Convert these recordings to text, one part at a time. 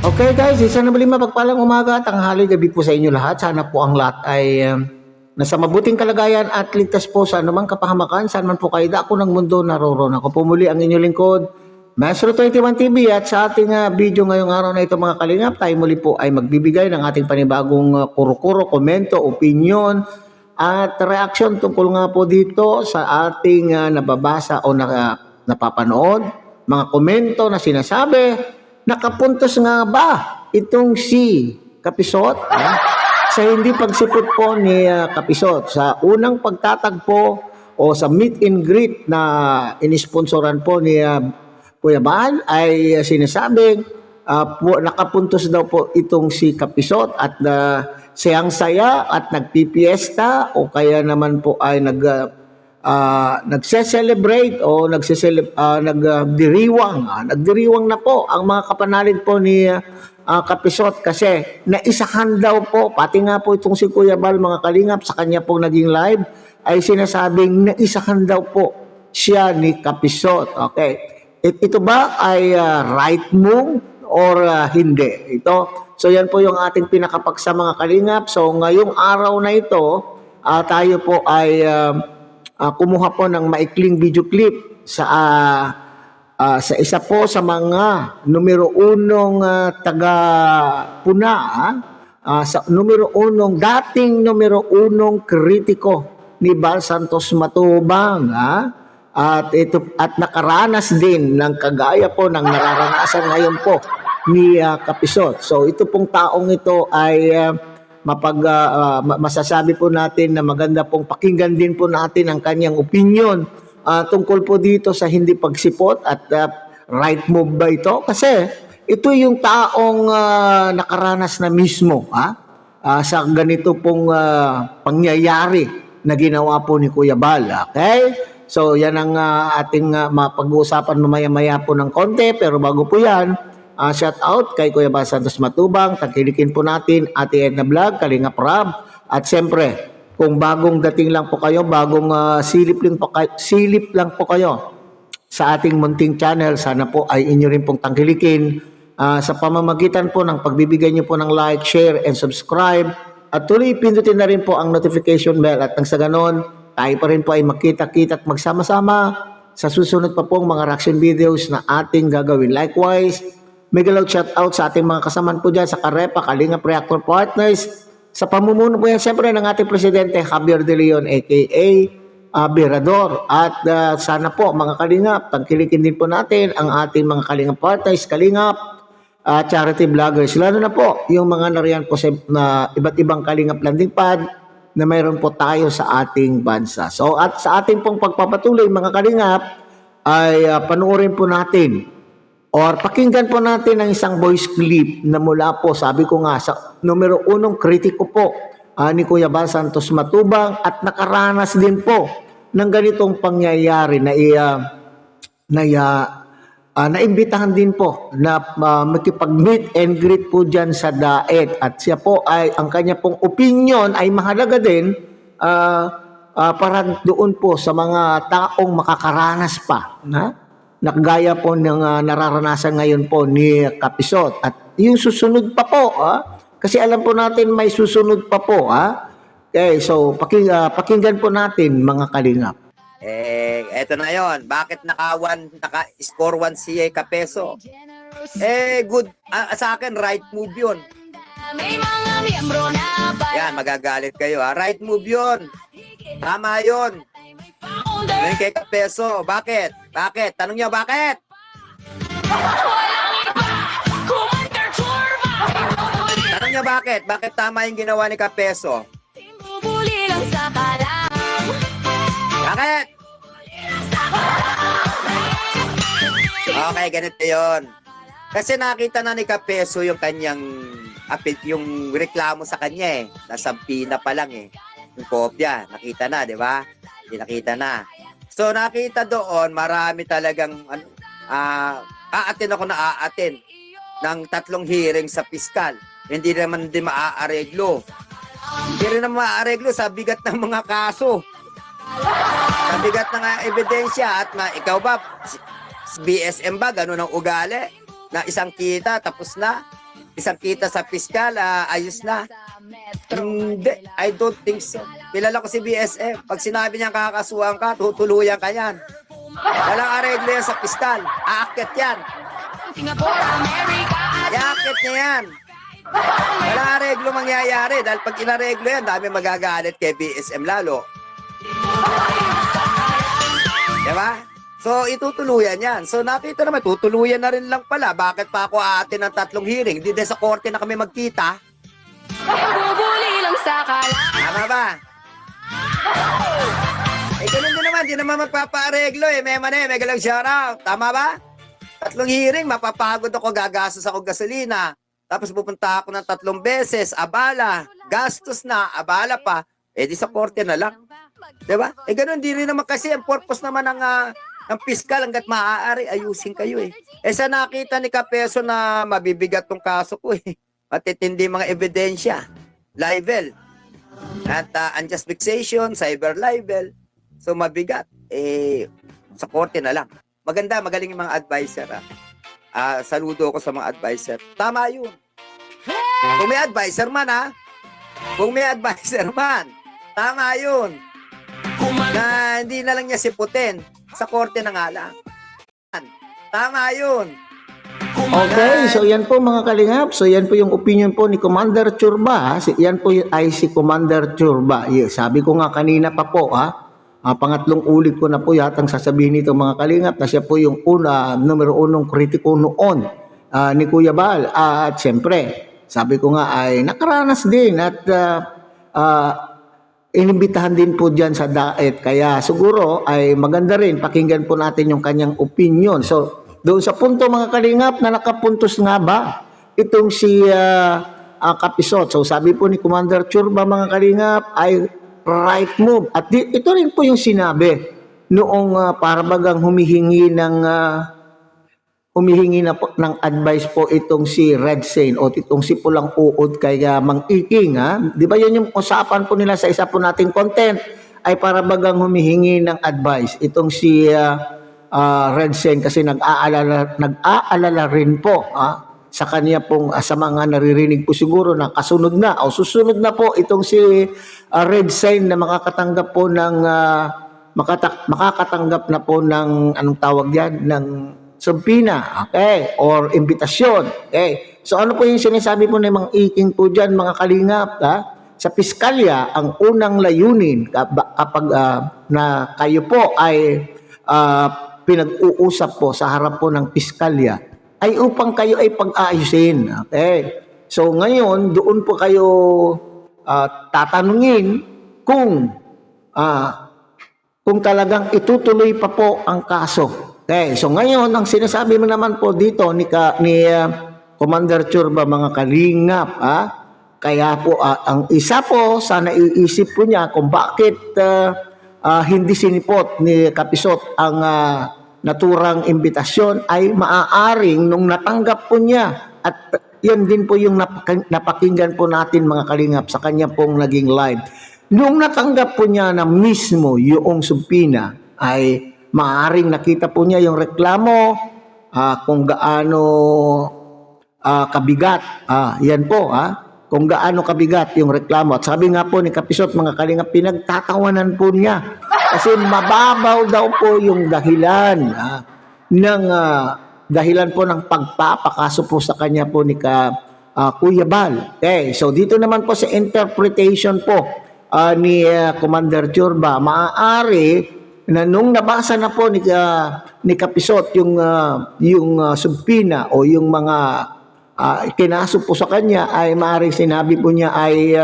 Okay guys, isa na muli mapagpalang umaga, tanghali, gabi po sa inyo lahat. Sana po ang lahat ay nasa mabuting kalagayan at ligtas po sa anumang kapahamakan. Saan man po kayo dako ng mundo naroon. Ako po muli ang inyong lingkod, Maestro 21 TV, at sa ating video ngayong araw na ito mga kalingap, tayo muli po ay magbibigay ng ating panibagong kuro-kuro, komento, opinion at reaction tungkol nga po dito sa ating nababasa o napapanood, mga komento na sinasabi. Nakapuntos nga ba itong si Kapisot sa hindi pagsipot po ni Kapisot sa unang pagtatagpo o sa meet and greet na inisponsoran po ni Kuya Bal ay sinasabing nakapuntos daw po itong si Kapisot at siyang saya at nagpipiesta o kaya naman po ay nagse-celebrate o nagdiriwang. Nagdiriwang na po ang mga kapanalid po ni Kapisot kasi naisahan daw po, pati nga po itong si Kuya Bal mga kalingap sa kanya pong naging live ay sinasabing naisahan daw po siya ni Kapisot. Okay. Ito ba ay right move or hindi? So yan po yung ating pinakapaksa mga kalingap. So ngayong araw na ito, tayo po ay kumuha po ng maikling video clip sa isa po sa mga numero unong taga-puna, sa dating numero unong kritiko ni Bal Santos Matubang, at nakaranas din ng kagaya po ng nararanasan ngayon po ni Kapisot. So ito pong taong ito ay masasabi po natin na maganda pong pakinggan din po natin ang kanyang opinion tungkol po dito sa hindi pagsipot at right move ba ito? Kasi ito yung taong nakaranas na mismo sa ganito pong pangyayari na ginawa po ni Kuya Bal. Okay? So yan ang ating mapag-uusapan mamaya-maya po ng konti, pero bago po yan, shout out kay Kuya Bal Santos Matubang, tangkilikin po natin Ate Edna Vlog, Kalingap Rab, at siyempre kung bagong dating lang po kayo, bagong silip lang po kayo sa ating munting channel, sana po ay inyo rin pong tangkilikin sa pamamagitan po ng pagbibigay nyo po ng like, share, and subscribe, at tuloy pindutin na rin po ang notification bell, at nang sa ganon tayo pa rin po ay makita-kita at magsama-sama sa susunod pa pong mga reaction videos na ating gagawin. Likewise, mega loud shout out sa ating mga kasamaan po dyan sa Karepa, Kalingap Reactor Partners, sa pamumuno po yan siyempre ng ating Presidente Javier De Leon aka Berador. At sana po mga Kalingap, tangkilikin din po natin ang ating mga Kalingap Partners, Kalingap, charity vloggers, lalo na po yung mga nariyan po sa iba't ibang Kalingap landing pad na mayroon po tayo sa ating bansa. So at sa ating pong pagpapatuloy mga Kalingap ay panoorin po natin or pakinggan po natin ang isang voice clip na mula po, sabi ko nga, sa numero unong kritiko po ni Kuya Bal Santos Matubang, at nakaranas din po ng ganitong pangyayari na naimbitahan din po na makipag-meet and greet po dyan sa DAET. At siya po ay, ang kanya pong opinion ay mahalaga din para doon po sa mga taong makakaranas pa nakagaya po ng nararanasan ngayon po ni Kapisot. At yung susunod pa po, kasi alam po natin may susunod pa po. Okay, so pakinggan po natin mga Kalingap. Eto na yon. Bakit naka-score 1 si Kapeso? Good. Sa akin, right move yun. Yan, magagalit kayo. Right move yun. Tama yun. Ngayon kay Kapeso, bakit? Bakit? Tanong niyo bakit? Tanong niyo bakit? Bakit tama yung ginawa ni Kapeso? Bakit? Okay, ganito yun. Kasi nakita na ni Kapeso yung kanyang yung reklamo sa kanya Nasa pina pa lang Yung kopya, nakita na, di ba? Hindi nakita na. So nakita doon, marami talagang aatin ng 3 hearing sa piskal. Hindi naman din maaareglo. Hindi rin naman maaareglo sa bigat ng mga kaso. Sa bigat ng ebidensya. At ikaw ba, BSM ba, ganun ang ugali? Na isang kita, tapos na? isang kita sa piskal, ayos na. Hindi, I don't think so. Kilala ko si BSM. Pag sinabi niya kakasuhan ka, tutuluyan ka yan. Walang areglo yan sa piskal. Aakyat yan. Iakyat niya yan. Walang areglo mangyayari. Dahil pag inareglo yan, dami magagalit kay BSM lalo. Diba? So, itutuluyan yan. So, nakita naman, tutuluyan na rin lang pala. Bakit pa ako aatin ng 3 hearing? Hindi din sa korte na kami magkita. Bubuli lang sa kala. Tama ba? Ganun din naman. Di naman magpapaareglo eh. May galang shoutout. Tama ba? 3 hearing, mapapagod ako, gagastos ako gasolina. Tapos pupunta ako ng 3 beses, abala, gastos na, abala pa. Eh di sa korte na lang. Diba? Ganun din rin naman kasi ang purpose naman ng piskal hanggat maaari, ayusin kayo eh. Sa nakita ni Kapeso na mabibigat tong kaso ko eh. Matitindi mga ebidensya, libel, at unjust vexation, cyber libel. So mabigat, sa korte na lang. Maganda, magaling yung mga advisor. Saludo ko sa mga advisor. Tama yun. Kung may advisor man, kung may advisor man, tama yun. Na hindi na lang niya siputin. Sa korte na nga lang. Tama yun. Okay, so yan po mga kalingap. So yan po yung opinion po ni Commander Churba. Yan po ay si Commander Churba. Yes, sabi ko nga kanina pa po pangatlong ulit ko na po yatang sasabihin nito mga kalingap na siya po yung numero 1 kritiko noon ni Kuya Bal. At siyempre, sabi ko nga ay nakaranas din at inimbitahan din po dyan sa DAET. Kaya siguro ay maganda rin pakinggan po natin yung kanyang opinion. So, doon sa punto mga kalingap na nakapuntos nga ba itong si Kapisot. So, sabi po ni Commander Churba mga kalingap ay right move. At ito rin po yung sinabi noong para bagang humihingi na po ng advice po itong si Red Saint o itong si Pulang Uod kay Mang Iking. Di ba yun yung usapan po nila sa isa po nating content ay para bagang humihingi ng advice itong si Red Saint kasi nag-aalala rin po sa kanya pong sa mga naririnig po siguro na kasunod na o susunod na po itong si Red Saint na makakatanggap po ng makakatanggap na po ng anong tawag diyan ng subpoena, okay, or imbitasyon. Okay. So ano po yung sinasabi po ng Mang Iking po diyan mga kalingap, sa piskalya ang unang layunin kapag na kayo po ay pinag-uusap po sa harap po ng piskalya ay upang kayo ay pag-aayusin. Okay. So ngayon doon po kayo tatanungin kung talagang itutuloy pa po ang kaso. Okay, so ngayon ang sinasabi mo naman po dito ni Commander Churba mga kalingap, kaya po ang isa po sa naiisip po niya kung bakit hindi sinipot ni Kapisot ang naturang imbitasyon ay maaaring nung natanggap po niya at yan din po yung napakinggan po natin mga kalingap sa kanya pong naging live. Nung natanggap po niya na mismo yung subpoena ay maaaring nakita po niya yung reklamo kung gaano kabigat. Yan po kung gaano kabigat yung reklamo. At sabi nga po ni Kapisot mga kalingap, pinagtatawanan po niya kasi mababaw daw po yung dahilan dahilan po ng pagpapakaso po sa kanya po ni Kuya Bal. Okay, so dito naman po sa interpretation po ni Commander Churba, maaari na nung nabasa na po ni Kapisot yung subpoena o yung mga kinaso po sa kanya ay maaaring sinabi po niya ay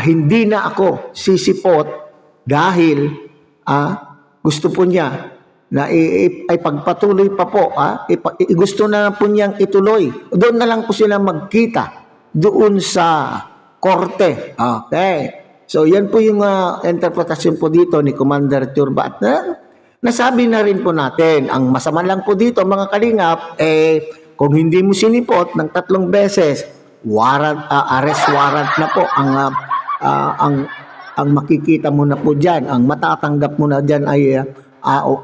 hindi na ako sisipot dahil gusto po niya na ay pagpatuloy pa po gusto na po niyang ituloy. Doon na lang po sila magkita doon sa korte. Okay. So yan po yung interpretasyon po dito ni Commander Churba. At nasabi na rin po natin, ang masama lang po dito mga kalingap, kung hindi mo sinipot ng 3 beses, arrest warrant na po ang makikita mo na po dyan. Ang matatanggap mo na dyan ay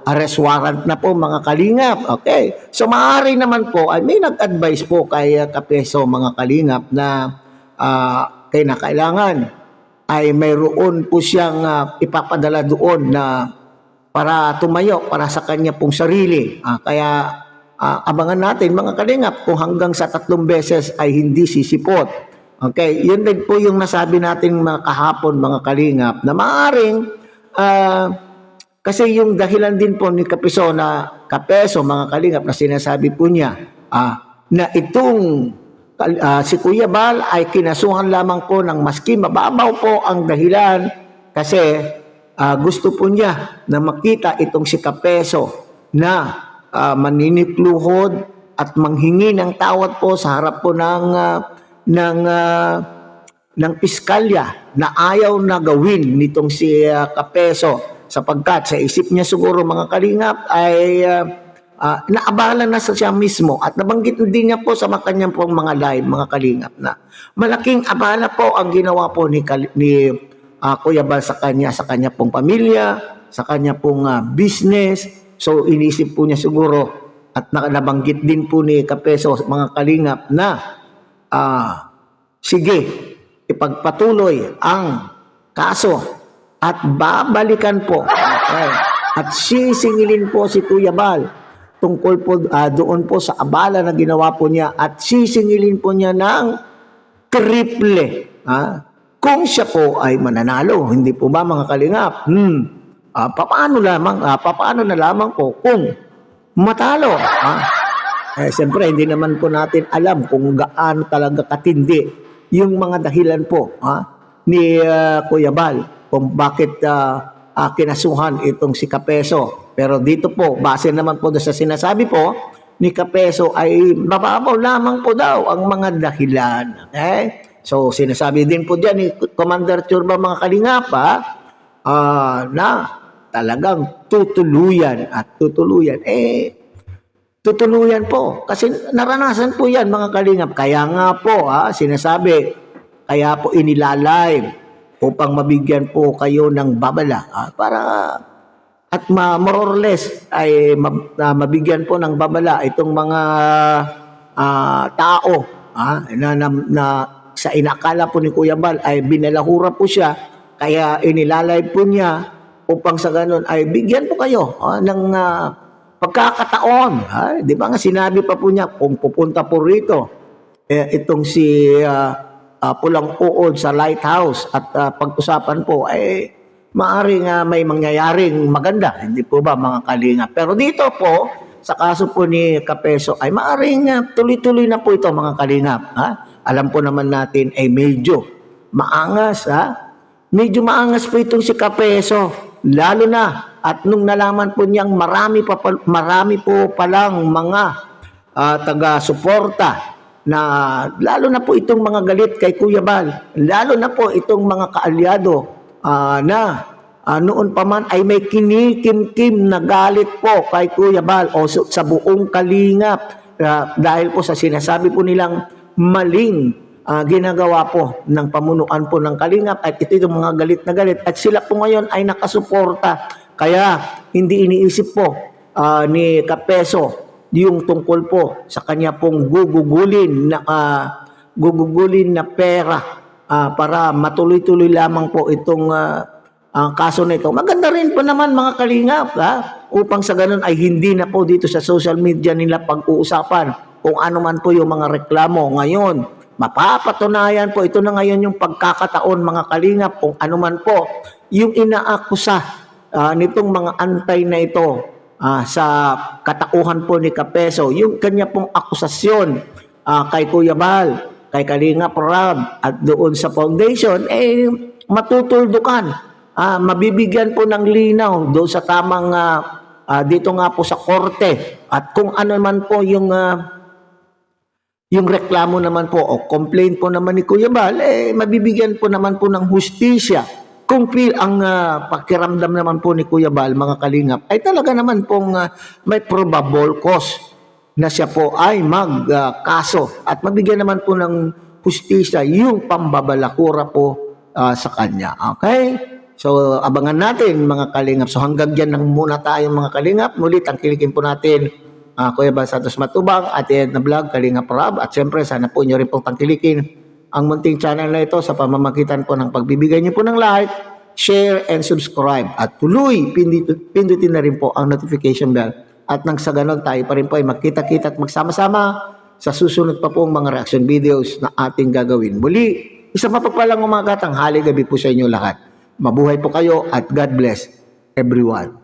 arrest warrant na po mga kalingap. Okay. So maaari naman po ay may nag-advise po kay Kapeso mga kalingap na kailangan ay mayroon po siyang ipapadala doon na para tumayo para sa kanya pong sarili. Kaya abangan natin mga kalingap kung hanggang sa 3 beses ay hindi sisipot. Okay, yun din po yung nasabi natin mga kahapon mga kalingap na maaaring kasi yung dahilan din po ni Kapeso mga kalingap na sinasabi po niya na itong si Kuya Bal ay kinasuhan lamang po ng maski mababaw po ang dahilan kasi gusto po niya na makita itong si Kapeso na maninikluhod at manghingi ng tawad po sa harap po ng piskalya na ayaw na gawin nitong si Kapeso sapagkat sa isip niya siguro mga kalingap ay naabala na sa siya mismo at nabanggit din niya po sa kanyang pong mga live mga kalingap na malaking abala po ang ginawa po ni Kuya Bal sa kanya pong pamilya, sa kanya pong business. So inisip po niya siguro at nabanggit din po ni Kapeso mga kalingap na sige, ipagpatuloy ang kaso at babalikan po at sisingilin po si Kuya Bal tungkol po doon po sa abala na ginawa po niya at sisingilin po niya ng triple kung siya po ay mananalo. Hindi po ba mga kalingap? Paano na lamang po kung matalo? Siyempre, hindi naman po natin alam kung gaano talaga katindi yung mga dahilan po ni Kuya Bal kung bakit kinasuhan itong si Kapeso. Pero dito po, base naman po sa sinasabi po ni Kapeso ay mababaw lamang po daw ang mga dahilan. Okay? So, sinasabi din po dyan ni Commander Churba mga kalingap na talagang tutuluyan po. Kasi naranasan po yan mga kalingap. Kaya nga po, sinasabi, kaya po inilalive upang mabigyan po kayo ng babala para at more or less ay mabigyan po ng babala itong mga tao na sa inakala po ni Kuya Bal ay binalahura po siya kaya inilalive po niya upang sa ganun ay bigyan po kayo ng pagkakataon. Di ba nga sinabi pa po niya kung pupunta po rito itong si Pulang Uod sa Lighthouse at pag-usapan po ay maaring may mangyayaring maganda. Hindi po ba mga kalinga? Pero dito po sa kaso po ni Kapeso ay maaring tuloy-tuloy na po ito mga kalingap. Alam po naman natin ay medyo maangas. Medyo maangas po itong si Kapeso. Lalo na at nung nalaman po niyang marami po palang mga taga-suporta na lalo na po itong mga galit kay Kuya Bal. Lalo na po itong mga kaalyado na noon pa man ay may kinikim-kim na galit po kay Kuya Bal o sa buong kalingap dahil po sa sinasabi po nilang maling ginagawa po ng pamunuan po ng kalingap at ito yung mga galit na galit at sila po ngayon ay nakasuporta kaya hindi iniisip po ni Kapeso yung tungkol po sa kanya pong gugugulin na pera para matuloy-tuloy lamang po itong kaso na ito. Maganda rin po naman mga kalingap upang sa ganun ay hindi na po dito sa social media nila pag-uusapan kung ano man po yung mga reklamo. Ngayon, mapapatunayan po ito na ngayon yung pagkakataon mga kalingap kung ano man po yung inaakusa nitong mga antay na ito sa katauhan po ni Kapeso. Yung kanya pong akusasyon kay Kuya Bal, kay Kalingap Rab at doon sa foundation, matutuldukan. Mabibigyan po ng linaw doon sa tamang dito nga po sa korte at kung ano man po yung reklamo naman po o complaint po naman ni Kuya Bal, mabibigyan po naman po ng hustisya. Kung ang pakiramdam naman po ni Kuya Bal, mga kalingap, ay talaga naman pong may probable cause na siya po ay magkaso at mabigyan naman po ng hustisya yung pambabalakura po sa kanya. Okay? So, abangan natin mga kalingap. So, hanggang dyan lang muna tayo mga kalingap. Muli, tangkilikin po natin Kuya Bal Santos Matubang, Ate Edna Vlog, Kalingap Rob. At syempre, sana po nyo rin pong tangkilikin ang munting channel na ito sa pamamagitan po ng pagbibigay nyo po ng like, share, and subscribe. At tuloy, pindutin na rin po ang notification bell. At nang sa ganon, tayo pa rin po ay magkita-kita at magsama-sama sa susunod pa pong mga reaction videos na ating gagawin. Muli, isang mapagpalang umaga, tanghali, gabi po sa inyo lahat. Mabuhay po kayo at God bless everyone.